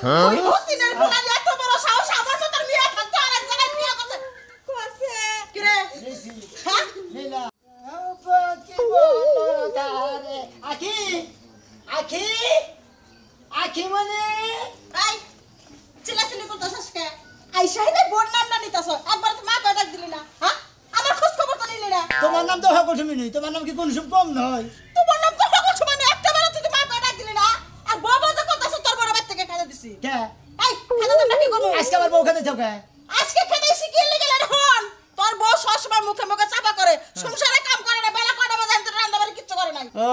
ওই হতিনের পোলা এত বড় সাহস আমার মত মেয়ে থাকতে আরেক জায়গায় বিয়ে করছে কোছে কি রে হ্যাঁ নীলা কি বলো তারে আখি আখি আখি মানে এই চিল্লাচিল্লি করতেছস কে আইসা হেনে বোন নাম না নিতাছ একবার তো মা কয়টা দিলি না হ্যাঁ আমার খোঁজ খবর তো নিলি না তোমার নাম তো হকলসুমি তোমার নাম কি কোন সুম কম নয় তোমার নাম তো হকলসুমি মানে একটা বার তুই মা কয়টা দিলি না আর বাবা যে করতেছ তোর বড় বাচ্চা থেকে খাইয়া দিছি কে এই খাইয়া তোমরা কি করব আজকে আমার বউ খেতে যাও কে আজকে খেতেছি কি লেগে হন তোর বউ সবসময় মুখে মুখে চাপা করে সংসারে কাম করে না বেলা কয়টা বাজে আমি তো রান্না বাড়ি কিচ্ছু করে নাই ও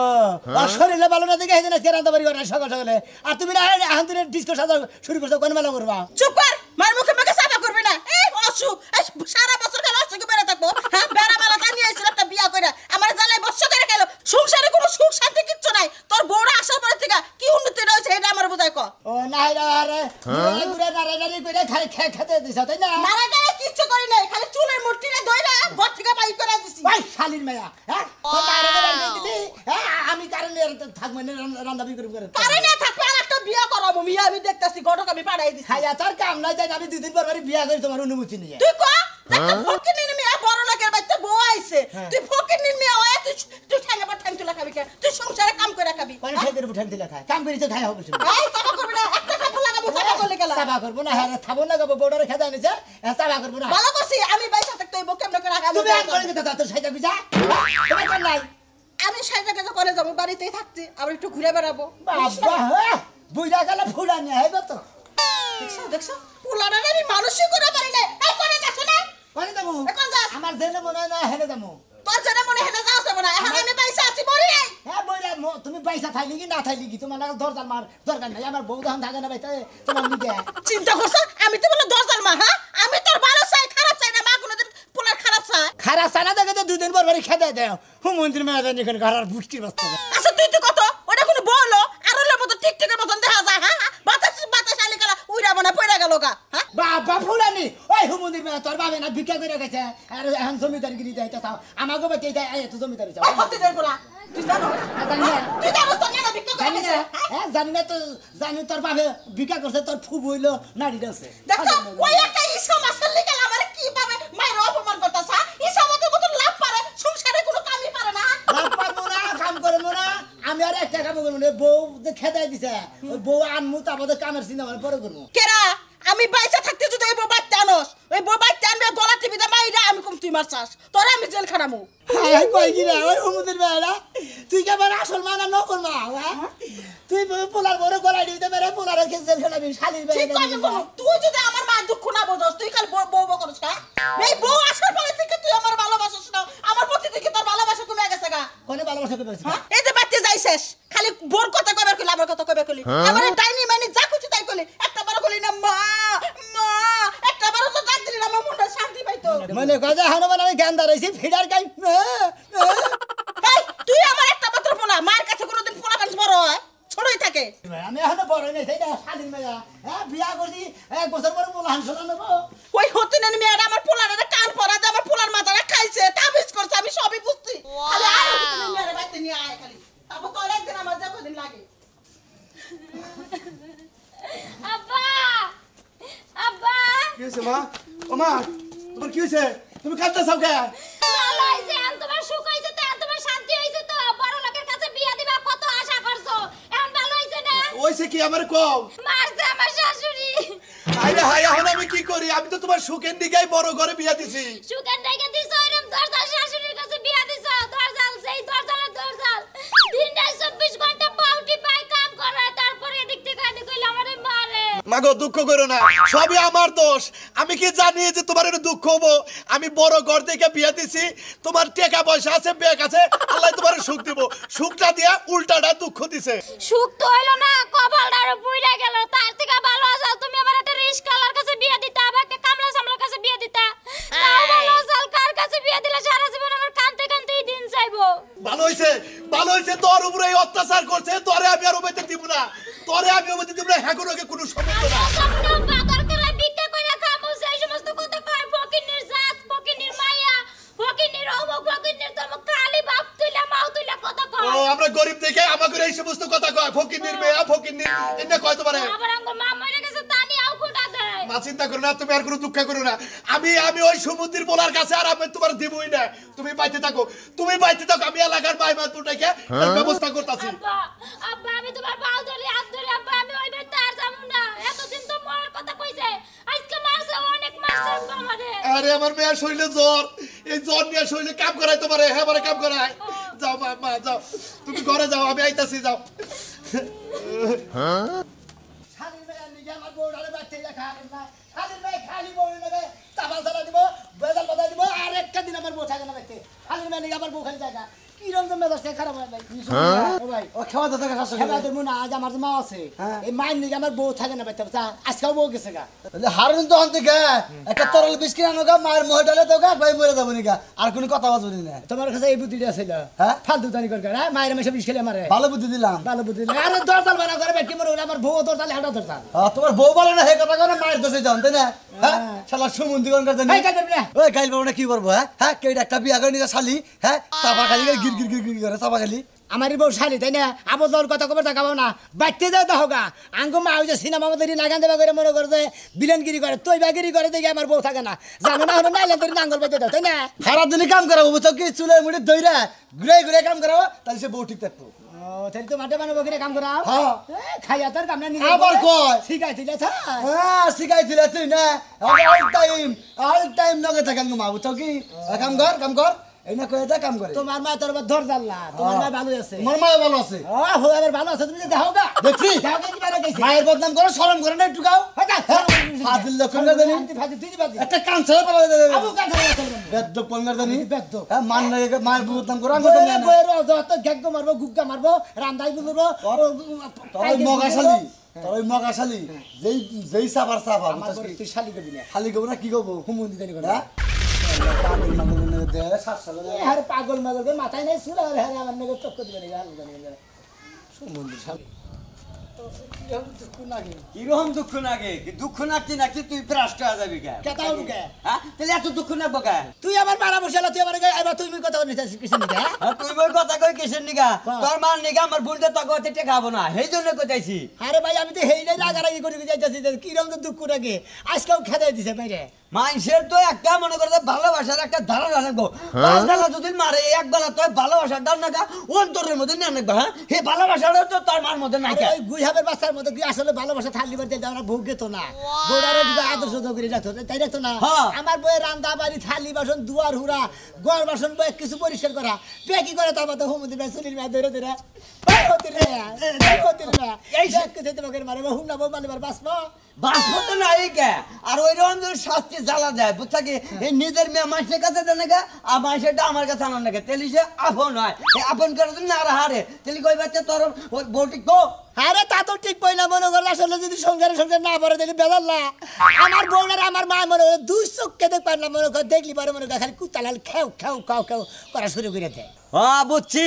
আর শরীরে ভালো না দেখে হেদিন আজকে রান্না বাড়ি করে সকাল সকালে আর তুমি না এখন তুমি ডিস্কো সাজা শুরু করছো কোন বেলা করবা চুপ কর মার মুখে মুখে চাপা করবি না এই অসুখ সারা বছর খেলে অসুখ বেড়ে থাকবো হ্যাঁ বেড়া মেলা জানিয়ে আইছিল একটা বিয়া করে আমার জ্বালায় বর্ষ করে গেল সংসারে কোনো সুখ শান্তি কিচ্ছু নাই তোর বউরা আসার পরে থেকে কি উন্নতি রয়েছে এটা আমার বোঝাই ক ও নাই রে ঘুরে নাড়ানাড়ি করে খেতে দিছ তাই না নারা গায়ে কিচ্ছু করি নাই খালি চুলের মুঠিরে দইরা ঘর থেকে বাইর করে দিছি ভাই শালির মায়া হ্যাঁ তোর বাইরে বাইরে দিলি হ্যাঁ আমি কারণে থাকবো না রান্না বি করে কারে না থাকবে আর একটা বিয়া করাবো মিয়া আমি দেখতাছি ঘটক আমি পাঠাই দিছি খাইয়া তোর কাম নাই তাই আমি দুদিন পর পরে বিয়া করি তোমার অনুমতি নিয়ে তুই ক একটা ফকিনির মিয়া বড় লোকের বাড়িতে বউ আইছে তুই ফকিনির মিয়া ওই তুই ঠাঙ্গা পর ঠাং তুলা খাবি কে তুই সংসারে কাম করে খাবি কোন ঠেকের উঠান দিলা খায় কাম করি তো খাই হবে এই চাপা করবি না একটা কাপড় লাগাবো চাপা করলে গেলা চাপা করবো না হ্যাঁ থাবো লাগাবো বড়রে খেতে আনিছে চাপা করবো না ভালো করছি আমি বাইসা থাকতে হইব কেমনে করে রাখা তুমি আর করে দিতে তোর সাইজা গুজা তোমার কোন নাই আমি সাইজা কাজে করে যাবো বাড়িতেই থাকতে আবার একটু ঘুরে বেড়াবো বাবা বুইরা গেল ফুলা নিয়ে আইবো তো দেখছো দেখছো পোলারে আমি মানুষই করে পারি না এই করে যাচ্ছ না কোন যাবো এখন যাস আমার দেনে মনে হয় না হেরে যাবো তোর জন্য মনে হেঁটে যাওয়া যাবে না এখন আমি বাইসা আছি মরি নাই হ্যাঁ বইরা তুমি পয়সা থাইলি কি না থাইলি কি তোমার লাগা দরকার মার দরকার নাই আমার বউ দাম থাকে না ভাই তোমার নিকে চিন্তা করছ আমি তো বলে দরজাল মা হ্যাঁ আমি তোর ভালো চাই খারাপ চাই না মা কোনোদিন পোলার খারাপ চাই খারাপ সানা দেখে তো দুদিন পর পরে খেতে দেও হুমন্ত্রী মেয়ে জানি এখানে ঘর আর বুষ্টি বসতে আচ্ছা তুই তো কত ওটা কোনো বলো আরলের মতো টিকটিকের মতন দেখা যায় হ্যাঁ বাতাস বাতাস আলি গেলা উইরা মনে পড়ে গেল গা হ্যাঁ বাবা ফুলানি ওই হুমন্ত্রী মেয়ে তোর বাবে না ভিক্ষা করে গেছে আর এখন জমিদার গিরি দেয় তো আমাকে বাচ্চা দেয় এত জমিদারি চাও ওই হতে পোলা তুই জানো জানি না তুই জানো তো না বিক্রি করে জানি না গেছে হ্যাঁ জানি না তো জানি তোর বাবে ভিক্ষা করছে তোর ফুব হইলো নাড়ি আছে দেখো ওই একটা ইসা মাসাল লিগাল আমারে কি পাবে মায়ের অপমান করতাছ ইসা মতে মত লাভ পারে সংসারে কোনো কামই পারে না লাভ পাবো না কাম করবো না আমি আর একটা কাম করবো না বউ যে খেদাই দিছে ওই বউ আনমু তা আমাদের কামের চিন্তা আমার পরে করবো কেরা আমি বাইসা থাকতে যদি ওই বউ বাইতে আনস ওই বউ বাইতে আনবে গলা টিভিতে মাইরা আমি কম তুই মারছাস তোরা আমি জেল খানামু হাই কই গিরা ওই হুমুদের বেড়া তুই কে আমার আসল মানা নকল মা তুই পোলার বড় গলা দিতে পারে পোলার কে জেল খেলাবি শালির ঠিক বেড়া আছে তুই যদি আমার মা দুঃখ না বোঝস তুই খালি বউ বউ করস কা এই বউ আসার পরে থেকে তুই আমার ভালোবাসিস না আমার প্রতি থেকে তোর ভালোবাসা কমে গেছে গা কোনে ভালোবাসা করবে এই যে বাইতে যাইছিস খালি বোর কথা কইবার কইলা আমার কথা কইবার কইলি আমার ডাইনি মানি যা খুশি তাই কইলি একটা বার কইলি না মা মা একটা বার তো ডাক দিলি না আমার মনটা শান্তি পাইতো মনে কজা হনুমান আমি জ্ঞান দাঁড়াইছি ফিডার গাই এই তুই আমার একটা মাত্র পোলা মার কাছে কোনোদিন পোলা মানুষ বড় হয় ছোটই থাকে আমি এখনো বড় নেই তাই না শালির মেয়া হ্যাঁ বিয়া করছি 1 বছর পরে পোলা হানছলা নেব ওই হতিনের মেয়েরা আমার পোলারে কান পরা দে আমার পোলার মাথাটা খাইছে তাবিজ করছে আমি সবই বুঝছি খালি আয় হতিনের মেয়েরা বাইতে নিয়ে আয় খালি তারপর তোর একদিন আমার যা কদিন লাগে আব্বা আব্বা কি হয়েছে মা ও মা তোমার কি হয়েছে তুমি কাঁদতেছো কে ভালো হইছে এখন তোমার সুখ হইছে তো এখন তোমার শান্তি হইছে তো বড় লোকের কাছে বিয়া দিবা কত আশা করছো এখন ভালো হইছে না ওইছে কি আমার কম মারছে আমার শাশুড়ি আরে হাই এখন আমি কি করি আমি তো তোমার সুখের দিকেই বড় ঘরে বিয়া দিছি সুখের রেখে দিছো এরকম দরজাল শাশুড়ির কাছে বিয়া দিছো দরজাল সেই দরজালের দরজাল দিনটা 24 ঘন্টা পাউটি পাই কাম করে তারপরে এদিক থেকে এদিক কইলে আমারে মারে মাগো দুঃখ করো না সবই আমার দোষ আমি কি জানি যে তোমার এর দুঃখ হবো আমি বড় ঘর থেকে বিয়া দিছি তোমার টাকা পয়সা আছে ব্যাগ আছে আল্লাহ তোমার সুখ দিব সুখটা দিয়া উল্টাটা দুঃখ দিছে সুখ তো হইলো না কপালটারও পুইরা গেল তার থেকে ভালো আসাল তুমি আমার একটা রিস্কালার কাছে বিয়া দিতা আবার একটা কামলা সামলার কাছে বিয়া দিতা তাও ভালো আসাল কার কাছে বিয়া দিলে সারা জীবন আমার কানতে কানতেই দিন যাইবো ভালো হইছে তোর উপরে এই অত্যাচার করছে তোরে আমি আর ওবেতে দিব না তোরে আমি ওবেতে দিব না হ্যাগোরকে কোনো সম্বন্ধ না স্বপ্ন বাদর করে ভিক্ষা করে খাবো সেই সমস্ত কথা কয় ফকিনের জাত ফকিনের মাইয়া ফকিনের অমুক ফকিনের তমুক খালি বাপ তুইলা মাও তুইলা কথা কয় ও আমরা গরিব দেখে আমাকে এই সমস্ত কথা কয় ফকিনের মেয়া ফকিনের এনে কয় তোমারে আবার আঙ্গ মা মরে চিন্তা করো না, তুমি আর কোনো দুঃখ করো না। আমি ওই সমুদ্রের বলার কাছে আর আমি তোমার দিবই না। তুমি বাইতে থাকো, আমি এলাকার মাইমাত দুটাকে ব্যবস্থা করতেছি। আব্বা আব্বা আমি তোমার পাও ধরে হাত ধরে আব্বা আমি ওই বাড়িতে আর যাবো না। এতদিন তো মরার কথা কইছে, আজকে মারছে, অনেক মারছে আব্বা আমারে। আরে আমার মেয়ের শরীরে জ্বর, এই জ্বর নিয়ে শরীরে কাম করাই তোমারে, হ্যাঁ মানে কাম করাই। যাও মা যাও, তুমি ঘরে যাও, আমি আইতাছি, যাও। শালির মেয়ে নিজে আমার বউটারে বাচ্চা খাওয়াবেন না। শালির মেয়ে খালি বউ নেবে, চাপাল চালা দিব, বেজাল বাজাই দিব, আর একটা দিন আমার বউ থাকে না বাচ্চা। শালির মেয়ে নিজে আমার বউ খালি জায়গা। কি রকম মেজাজটা খারাপ হয় ভাই? ও ভাই, ও খাওয়া দাওয়া থাকে শাশুড়ি খেলা দেবো না, আজ আমার মা আছে, এই মায়ের নিয়ে আমার বউ থাকে না বাচ্চা। আজকেও বউ গেছে গা। তাহলে হারুন তো আনতে গা একটা তরল বিস্কিট আনো গা, মায়ের মহিটালে তো গা ভাই মরে যাবো নিকা, আর কোনো কথা বাজবি না। তোমার কাছে এই বুদ্ধিটা ছিল, হ্যাঁ? ফালতু তানি কর হ্যাঁ, মায়ের মেশে বিষ খেলে মারে। ভালো বুদ্ধি দিলাম। ভালো বুদ্ধি দিলে আরে দরতাল বানা করে ব্যক্তি মরে গেলে আমার বউ দরতাল হেঁটা দরতাল। তোমার বউ বলে না হে কথা করে মায়ের দোষে যান তাই না? হ্যাঁ শালা সুমন্দি কোন করতে এই কাজ করবি না। ওই গাইল বাবু না কি করবো? হ্যাঁ কেউ একটা বিয়া করে নিয়ে শালি, হ্যাঁ চাপা খালি গির গির গির গির করে চাপা খালি। আমার বউ শালি তাই না, আবার তোর কথা কবে দেখাবো না, বাড়তে যাও দেখো গা। আঙ্গু মা ওই যে সিনেমা আমাদের লাগান দেবা করে মনে করে যে বিলেনগিরি করে, তুই বাগিরি করে দেখে আমার বউ থাকে না, জানো না হলো নাইলে তোর নাঙ্গল বেঁধে দাও তাই না। সারাদিনই কাম করাবো বুঝছো কি, চুলের মুড়ি দইরা ঘুরে ঘুরে কাম করাবো, তাহলে সে বউ ঠিক থাকবো। তাহলে তো মাঠে বানাবো কিনে কাম করাও, হ্যাঁ। খাইয়া তোর কাম না নিয়ে আবার কয় শিখাই তুই হ্যাঁ শিখাইছিল তুই না, অল টাইম নগে থাকান মা বুঝছো কি, কাম কর এই না কয়ে কাম করে। তোমার মা তোর ধর জানলা, তোমার মা ভালো আছে, আমার মা ভালো আছে, ও হো এবার ভালো আছে, তুমি দেখো গা দেখছি দেখো কি বারে গেছে মায়ের বদনাম করে শরম করে না একটু গাও। ফাজিল লক্ষণ না জানি একটা কাঁচা পালা আবু কাঁচা বেদ্য পঙ্গার জানি বেদ্য মান না মায়ের বদনাম করে যত ঘেগ মারবো গুগ্গা মারবো রান্দাই বুঝবো তোর মগাশালি যেই সাবার সাবা তুই শালি করবি না, খালি গো না কি গো হুমুন্দি জানি করে আরে পাগল মাগল করে মাথায় নেই ছিল, আর হ্যাঁ আমার মেয়ে চক্কর দিবে না হাল জানি না সুমন্দির শালি কিরকম দুঃখ নাগে? দুঃখ নাকতে নাকতে তুই ভ্রষ্ট হয়ে যাবি কে? কেতাও কে হ্যাঁ তাহলে এত দুঃখ নাকবো কে? তুই আমার মারা বসালা, তুই আমার এবার তুই কথা বলছিস কিছু নিকা তুই বই কথা কই কিসের নিগা? তোর মার নিগা আমার বুনটা তোকে অতিতে খাবো না, সেই জন্য কইতাছি। আরে ভাই আমি তো হেইলে রাগারাগি করে যাইতাছি, কিরকম তো দুঃখ লাগে আজকেও খেদাই দিছে বাইরে। মানুষের তো একটা মনে করে ভালোবাসার একটা ধারণা রাখবো, পাঁচবেলা যদি মারে একবেলা তোর ভালোবাসার ধারণা অন্তরের মধ্যে নিয়ে আনবো। হ্যাঁ হে ভালোবাসাটা তো তোর মার মধ্যে নাই। ওই গুইহাবের বাচ্চার মতো কি আসলে ভালোবাসা থাকলি বাড়িতে আমরা ভোগ যেত না, বউরারও যদি আদর্শ করে রাখতো তাই রাখতো না। আমার বইয়ের রান্না বাড়ি থালি বাসন দুয়ার হুড়া গড় বাসন বই কিছু পরিষ্কার করা পেকি করে তার মতো হুমুদির ভাই সুনির ভাই ধরে ধরে বাঁচবো নাই কে? আর ওই রকম শাস্তি জ্বালা দেয় বুঝছা কি, এই নিজের মেয়ে মানুষের কাছে দেয় নাকি আর মানুষেরটা আমার কাছে আনার নাকি, তেলি সে আপন হয়, আপন করে তুমি না হারে তেলি কই বাচ্চা তোর ওই বউটি কো। আরে তা তো ঠিক কই না, মনে করলে আসলে যদি সংসারে সংসার না পড়ে দেখি বেজাল না। আমার বউনার আমার মা মনে করে দুই চোখকে দেখ পার না, মনে কর দেখলি পরে মনে কর খালি কুতালাল খেউ খেউ খাও খেউ করা শুরু করে দেয়। হ্যাঁ বুঝছি,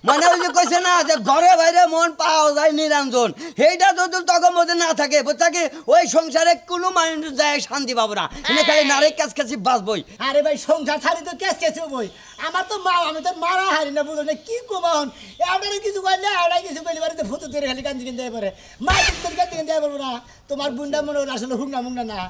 মানে ওই যে কইছে না যে ঘরে বাইরে মন পাওয়া যায় নিরঞ্জন, সেইটা যদি তখন মধ্যে না থাকে বুঝছা কি, ওই সংসারে কোনো মানুষ যায় শান্তি পাবো না, এনে খালি নারী কাছ কাছে বাঁচবই। আরে ভাই সংসার ছাড়ি তো কেস কেসে বই, আমার তো মা আমি তো মারা হারি না বুঝলো না কি কমান এবারে কিছু করলে এবারে কিছু করলে বাড়িতে ফুটো ধরে খালি কান্দি কিনতে পারে, মা কিন্তু কান্দি কিনতে পারবো না। তোমার বুন্ডা মনে হলো আসলে হুংনা মুংনা না,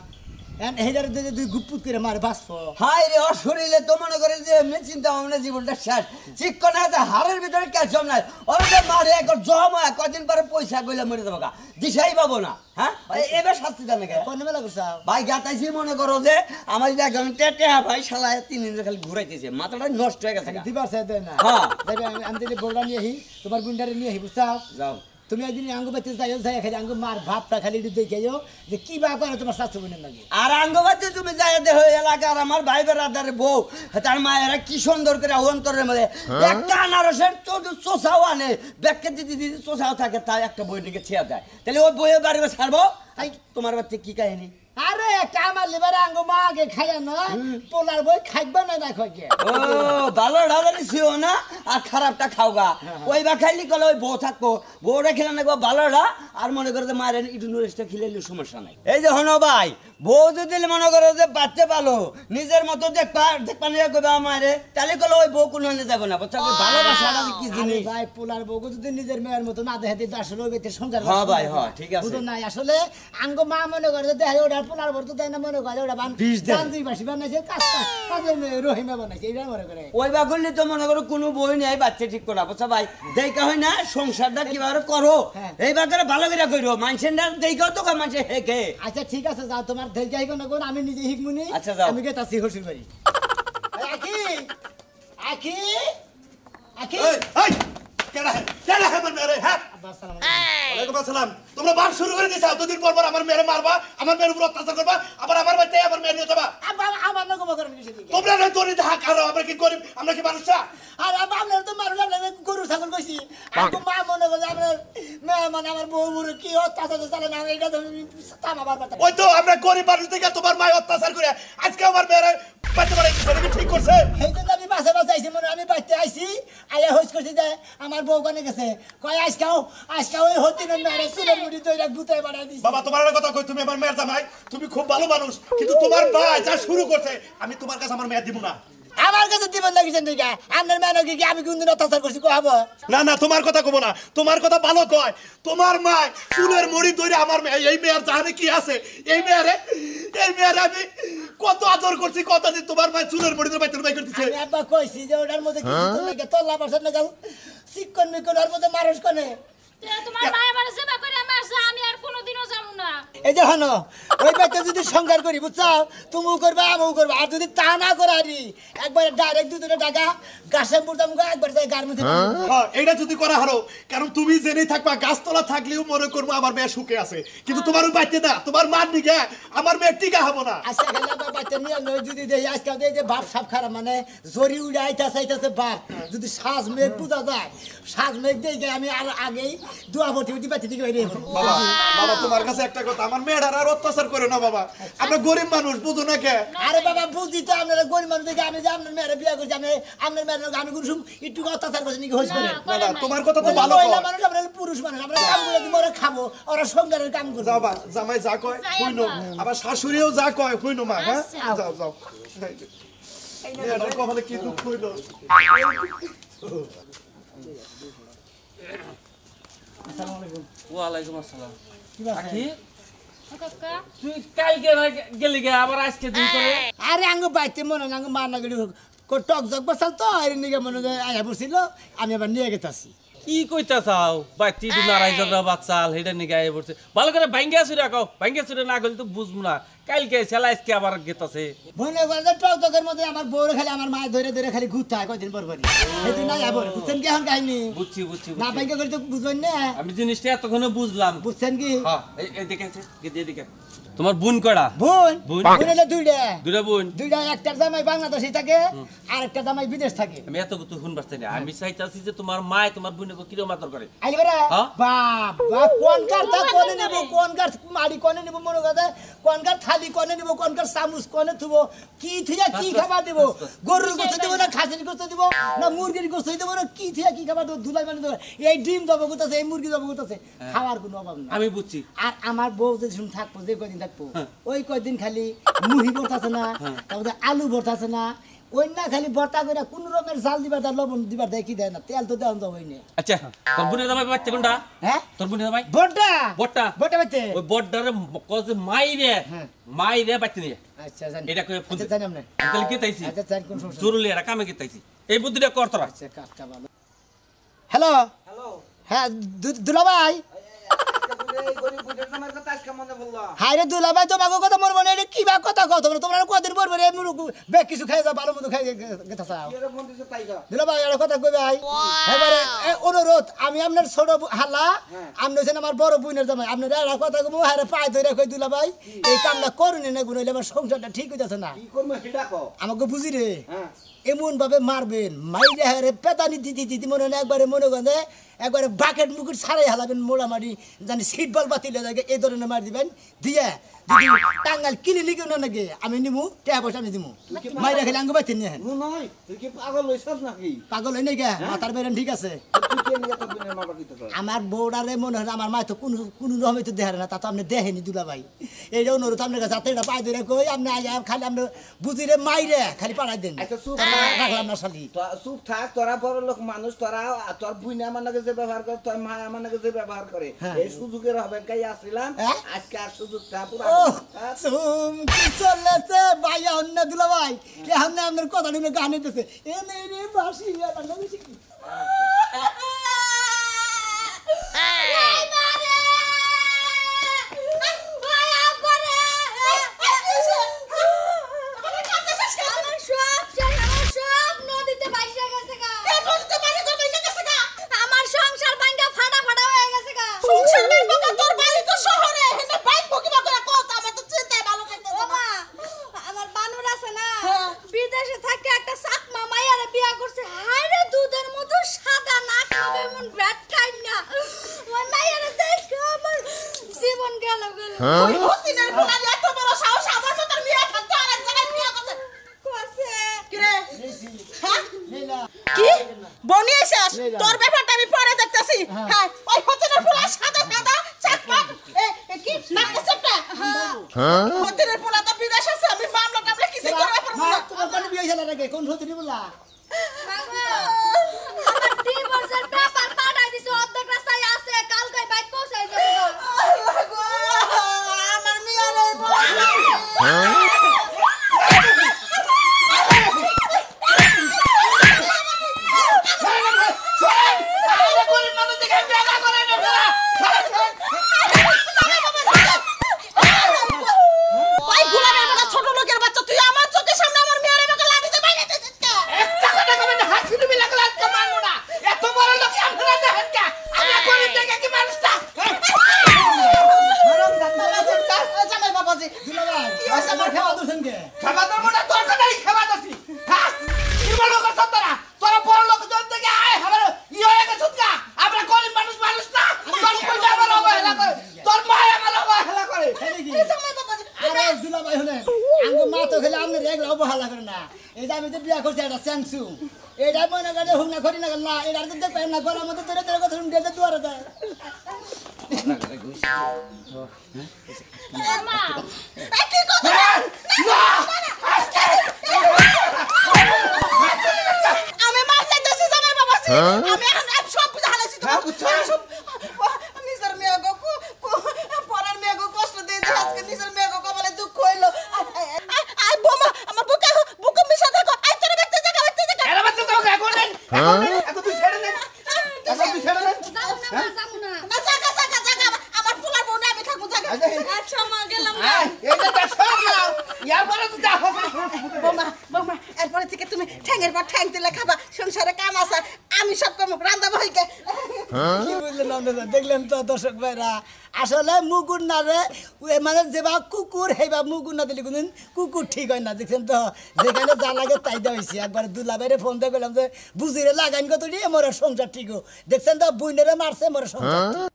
হেজারে তুই গুপুত করে মারে বাঁচবো। হাই রে ওর শরীরে তো মনে করে যে এমনি চিন্তা ভাবনা জীবনটা শেষ, চিকন আছে হাড়ের ভিতরে ক্যালসিয়াম নাই, ওরা যে মারে একবার জম হয় কদিন পরে পয়সা গইলে মরে যাবো গা, দিশাই পাবো না। হ্যাঁ এবার শাস্তি দেন নাকি কোন মেলা করছাও ভাই গাতাইছি মনে করো যে আমার যদি একজন টেহা ভাই শালা 3 দিন খালি ঘুরাইতেছে, মাথাটা নষ্ট হয়ে গেছে। দিবার চাই দেয় না, হ্যাঁ আমি যদি বড়া নিয়ে আহি তোমার গুন্ডারে নিয়ে আহি বুঝছাও, যাও তুমি একদিন আঙ্গু বাচ্চা যাইও যাই খালি আঙ্গু মার ভাবটা খালি দেখাইও যে কি বা করে তোমার শাস্ত্র বোনের লাগে। আর আঙ্গবাদে তুমি যাই দেখো এলাকার আমার ভাই বেড়াদারের বউ তার মায়েরা কি সুন্দর করে অন্তরের মধ্যে একটা আনারসের চোষাও আনে, ব্যাগকে দিদি দিদি চোষাও থাকে, তাই একটা বই দিকে ছেড়ে দেয়, তাহলে ওই বইয়ের বাড়ি ছাড়বো। তাই তোমার বাচ্চা কি কাহিনী? আরে একটা আমার লিবারে আঙ্গু মা আগে খাইয়া নয় পোলার বই খাইবা না না খাইকে। ও ভালো ঢালানি ছিল না আর খারাপটা খাওগা, ওই বা খাইলি গেলে ওই বউ থাকবো, বউটা খেলে না ভালোটা আর মনে করে মায়ের একটু নুরেশটা খেলে সমস্যা নাই। এই যে হনো ভাই বউ যদি মনে করো যে বাচ্চা ভালো নিজের মতো দেখবা নিয়ে কবে আমারে তাহলে কলে ওই বউ কোনো যাবে না বুঝছো ভালোবাসাটা কি আরে জিনিস ভাই পোলার বউ যদি নিজের মেয়ের মতো না দেখে দিতে আসলে ওই বেতে সংসার হ্যাঁ ভাই, হ্যাঁ, ঠিক আছে। বুঝো নাই আসলে আঙ্গ মা মনে করে যে দেখে ওটা পোলার বউ তো দেয় না মনে করে ওটা বিষ দেয়। বান্ধবী বাসি বানাইছে কাজের মেয়ে রহিমা বানাইছে এটা মনে করে ওই বা করলে তো মনে করো কোনো বই নেই বাচ্চা ঠিক করা বুঝছো ভাই দেখা হয় না সংসারটা কিভাবে করো হ্যাঁ। এইবার করে ভালো করে করো মানুষের না দেখাও তো মানুষের হেকে আচ্ছা ঠিক আছে যাও তোমার দেখে আইকো না কোন আমি নিজে হিকমুনি আচ্ছা, যাও। আমি গেতাছি হসুর বাড়ি আখি আখি আখি এই এই কেডা আমার মেরে হ্যাঁ আব্বা আসসালামু আলাইকুম। ওয়ালাইকুম আসসালাম তোমরা বাপ শুরু করে দিছো দুদিন পর পর আমার মেরে মারবা আমার মেয়ের উপর অত্যাচার করবা আবার আমার বাড়িতে আমার মেয়ে নিয়ে যাবা আব্বা আমার না গোবা করেন কিছু দিকে তোমরা না তোরি দেখা কারো আমরা কি গরিব আমরা কি মানুষ না আর আব্বা আপনার তো মারুন আপনার গরু ছাগল কইছি আঙ্গো মা মনে করে আপনার মেয়ে মানে আমার বউ বুড়ো কি অত্যাচার চালে না এটা তো থামাবার কথা ওই তো আমরা গরিব মানুষ থেকে তোমার মায় অত্যাচার করে আজকে আমার মেয়ের বাড়িতে বাড়ি ঠিক করছে এই জন্য আমি বাসে বাসে আইছি মনে আমি বাড়িতে আইছি আইয়া হইস করছি যে আমার বউ কানে গেছে কয় আজকাও ওই হতিনের মেয়ের চুলের মুড়ি দইরা গুতায় বাড়াই দিছি বাবা তোমার একটা কথা কই তুমি আমার মেয়ের জামাই তুমি খুব ভালো মানুষ কিন্তু তোমার ভাই যা শুরু করছে আমি তোমার কাছে আমার মেয়ে দিব না আমার কাছে দিবেন না কিছু দিকে আপনার মেয়ে কি আমি কোনদিন অত্যাচার করছি কহাব না না তোমার কথা কব না তোমার কথা ভালো কয় তোমার মা চুলের মুড়ি ধরে আমার মেয়ে এই মেয়ের জানে কি আছে এই মেয়েরে আমি কত আদর করছি কত দিন তোমার মা চুলের মুড়ি ধরে বাইতে বাই করতেছে আমি আব্বা কইছি যে ওটার মধ্যে কিছু তো নাকি তোল্লা পারছেন না চিকন মিকন ওর মধ্যে মানুষ কনে তোমার মা আমার সেবা করে মারছে আমি আর কোনোদিনও যাবো না এই যে হনো ওই বাচ্চা যদি সংসার করি বুঝছো তুমিও করবা আমিও করবা আর যদি তা না করারি একবার ডাইরেক্ট দুধে টাকা গাছে মুড়তাম একবার যাই গার মধ্যে হ্যাঁ এইটা যদি করা হারো কারণ তুমি জেনেই থাকবা গাছতলা থাকলেও মনে করবো আমার মেয়ে সুখে আছে কিন্তু তোমার ওই বাইতে না তোমার মার দিকে আমার মেয়ে টিকা হবো না আজকে গেলে বাচ্চা নিয়ে লই যদি দেই আজকে দেই যে বাপ সাপ খারাপ মানে জরি উড়ে আইতাছে বাপ যদি সাজ মেঘ পূজা যায় সাজ মেঘ দেই আমি আর আগেই দোয়া ভর্তি উঠি বাচ্চা দিকে বাইরে বাবা বাবা তোমার কাছে একটা কথা আমার মেয়ের আর অত্যাচার করে না বাবা আমরা গরিব মানুষ বুঝো না কে আরে বাবা বুঝি তো আপনারা গরিব মানুষ দেখে আমি যে আপনার মেয়েরা বিয়ে করছি আমি আপনার মেয়ের আমি কোনো একটু অত্যাচার করছি নাকি হইস করে না না তোমার কথা তো ভালো মহিলা কয় মানুষ আমরা পুরুষ মানুষ আমরা কাম করে দিব ওরা খাবো ওরা সংসারের কাম করবো যাও বা জামাই যা কয় হইনো আবার শাশুড়িও যা কয় হইনো মা হ্যাঁ যাও যাও মেয়েটার কপালে কি দুঃখ হইলো ওয়ালাইকুম আসসালাম কি ব্যাপার? আখি কাকা তুই কালকে না গেলি গে আবার আজকে তুই করে আরে আঙ্গ বাইতে মনে হয় আঙ্গ মা না গেলি টক জগ বসাল তো এর নিকে মনে হয় আয়া বসছিল আমি আবার নিয়ে গেতাছি কি কইতা চাও বাইতি তুই নারাই ঝগড়া বাচ্চাল হেডা নিগে আই পড়ছে ভালো করে ভাঙ্গিয়া ছুড়ে রাখো ভাঙ্গিয়া ছুড়ে না গেলে তো বুঝবো না কালকে ছেলা আজকে আবার গেতাছে মনে করে যে টক জগের মধ্যে আমার বউরে খালি আমার মা ধরে ধরে খালি ঘুরতে হয় কয়দিন পর পরই সেদিন নাই আবার বুঝছেন কি এখন কাহিনী বুঝছি বুঝছি না বুঝছি। বাইকে করে তো বুঝবেন না আমি জিনিসটা এতক্ষণে বুঝলাম বুঝছেন কি হ্যাঁ এই দেখে এদিকে তোমার বোন কড়া বোন বোন। বোন হলো দুইটা দুটা বোন দুইটা একটার জামাই বাংলাদেশে থাকে আর একটা জামাই বিদেশ থাকে আমি এত কিছু শুন পাচ্ছি না আমি চাইতাছি যে তোমার মায় তোমার বোনকে কিরকম আদর করে আইলে বেরা হ্যাঁ? বাবা কোন কার তা কোনে নেব কোন কার মাড়ি কোনে নেব মনে কথা কোন কার থালি কোনে নেব কোন কার চামচ কোনে থুব কি থিয়া কি খাবার দেব গরুর গোস্ত দেব না খাসির গোস্ত দেব না মুরগির গোস্ত দেব না কি থিয়া কি খাবার দেব ধুলাই মানে দেব এই ডিম দেব গোতাছে এই মুরগি দেব গোতাছে খাওয়ার কোনো অভাব না আমি বুঝছি আর আমার বউ যে শুন থাকবো যে কয়দিন থাকবো ওই কয়দিন খালি মুহি ভর্তাছে না তারপরে আলু ভর্তাছে না ওই না খালি ভর্তা করে কোন রকমের জাল দিবার দেয় লবণ দিবার দেয় কি দেয় না তেল তো দেওয়া যাবে না আচ্ছা তোর বোনের জামাই বাচ্চা কোনটা হ্যাঁ তোর বোনের জামাই বড়টা বড়টা বড়টা বাইতে ওই বড়টারে কজে মাইরে হ্যাঁ। মাইরে বাচ্চা নিয়ে আচ্ছা জানি এটা কই ফোন আচ্ছা জানি আমরা আঙ্কেল কে তাইছি আচ্ছা জানি কোন সমস্যা জরুরি এটা কামে কে তাইছি এই বুদ্ধিটা কর তোরা আচ্ছা কাজটা ভালো হ্যালো হ্যাঁ দুলাভাই হাই রে দুলাভাই তোমাকে কথা মনে মনে এটা কি বা কথা কও তোমরা কদিন পর পরে বেগ কিছু খাই যাও ভালো মতো খাই গেতা চাও দুলাভাই এটা কথা কই ভাই এবারে অনুরোধ আমি আপনার ছোট হালা আপনি হচ্ছেন আমার বড় বোনের জামাই আপনার একটা কথা কমু হারে পায়ে ধরে কই দুলাভাই এই কামটা করুন না গুণ হইলে আমার সংসারটা ঠিক হইতাছে না আমাকে বুঝি রে এমন ভাবে মারবেন মাইরে হারে পেতানি দিদি দিদি মনে হয় একবারে মনে গন্ধে একবারে বাকেট মুকুট ছাড়াই হালাবেন মোড়ামারি জানি সিট বল বাতিলে থাকে এই ধরনের মার দিবেন দিয়ে যদি টাঙ্গাল ক্লিনিকে না নাকি আমি নিমু টাকা পয়সা আমি দিমু মাইরা খেলে আঙ্গ বাইতে নিয়ে নয় তুই কি পাগল হইছস নাকি পাগল হই নাই কে মাথার বেরেন ঠিক আছে তুই কে নিয়ে তো বিনের মা বাকি তো আমার বউডারে মনে হয় আমার মা তো কোনো রকমই তো দেখারে না তা তো আপনি দেখেনি দুলা ভাই এইটা অনুরোধ আপনার কাছে এটা পাই ধরে কই আপনি আয়া খালি আপনি বুঝিরে মাইরে খালি পাড়াই দেন আচ্ছা চুপ রাখলাম না শালি চুপ থাক তোরা বড় লোক মানুষ তোরা তোর বুইনা আমার নাকি যে ব্যবহার করে তোর মা আমার নাকি যে ব্যবহার করে এই সুযোগের হবে কাই আসছিলাম আজকে আর সুযোগটা পুরো সুম কি চলেছে ভাই অন্য দুলা ভাই কে আপনি আপনার কথা শুনে গান দিতেছে এ নেই রে বাসি বাংলা বেশি কি তোর ব্যাপারটা আমি পরে দেখতেছি হ্যাঁ ওই হতেনের পোলা সাদা সাদা চাকপাক কি নাকটা চাপটা হতেনের পোলা তো বিদেশ আছে আমি মামলা টামলা কিছু করতে পারবো না তোমার কোন বিয়ে হইছে নাকি কোন হতিনি বলা আমার ডিভোর্সের পেপার পাঠাই দিছে অর্ধেক রাস্তায় আছে কালকে বাইক পৌঁছাই যাবে আমার মিয়া রে এটা মনে করে হুক না করি না না এটা তো দেখবেন না গলার মধ্যে তোরে তোর কথা শুনতে যেতে দুয়ারে দেয় মা কি কথা আমি মার যাইতেছি জামাই বাবাজি আমি এখন সব বুঝা হালাইছি সব নিজের মেয়ে গো পরের মেয়ে গো কষ্ট দিয়ে আজকে নিজের মেয়ে গো বলে দুঃখ হইলো আই বোমা আমার বুকে মিশা দেখো আই তোর ব্যক্তি জায়গা এরা বাচ্চা তো এখন নেই এখন তুই ছেড়ে দে এখন তুই ছেড়ে দে যাবো না না জায়গা আমার পোলার বউ আমি থাকবো জায়গা আচ্ছা মা গেলাম না এইটা দেখ সব নাও ইয়ার পরে তুই দেখো বোমা এরপরে থেকে তুমি ঠ্যাঙের পর ঠ্যাং দিলে খাবা সংসারে কাম আছে আমি সব কাম রান্দা ভাইকে কি বুঝলেন আপনারা দেখলেন তো দর্শক ভাইরা আসলে মুগুর না রে মানে যেবা কুকুর হেবা মুগুর না দিলে কোনদিন কুকুর ঠিক হয় না দেখছেন তো যেখানে যা লাগে তাই দেওয়া হয়েছে একবার দুলা বাইরে ফোন দিয়ে বললাম যে বুঝিরে লাগাইন কত দিয়ে মোর সংসার ঠিক দেখছেন তো বুইনেরে মারছে মোর সংসার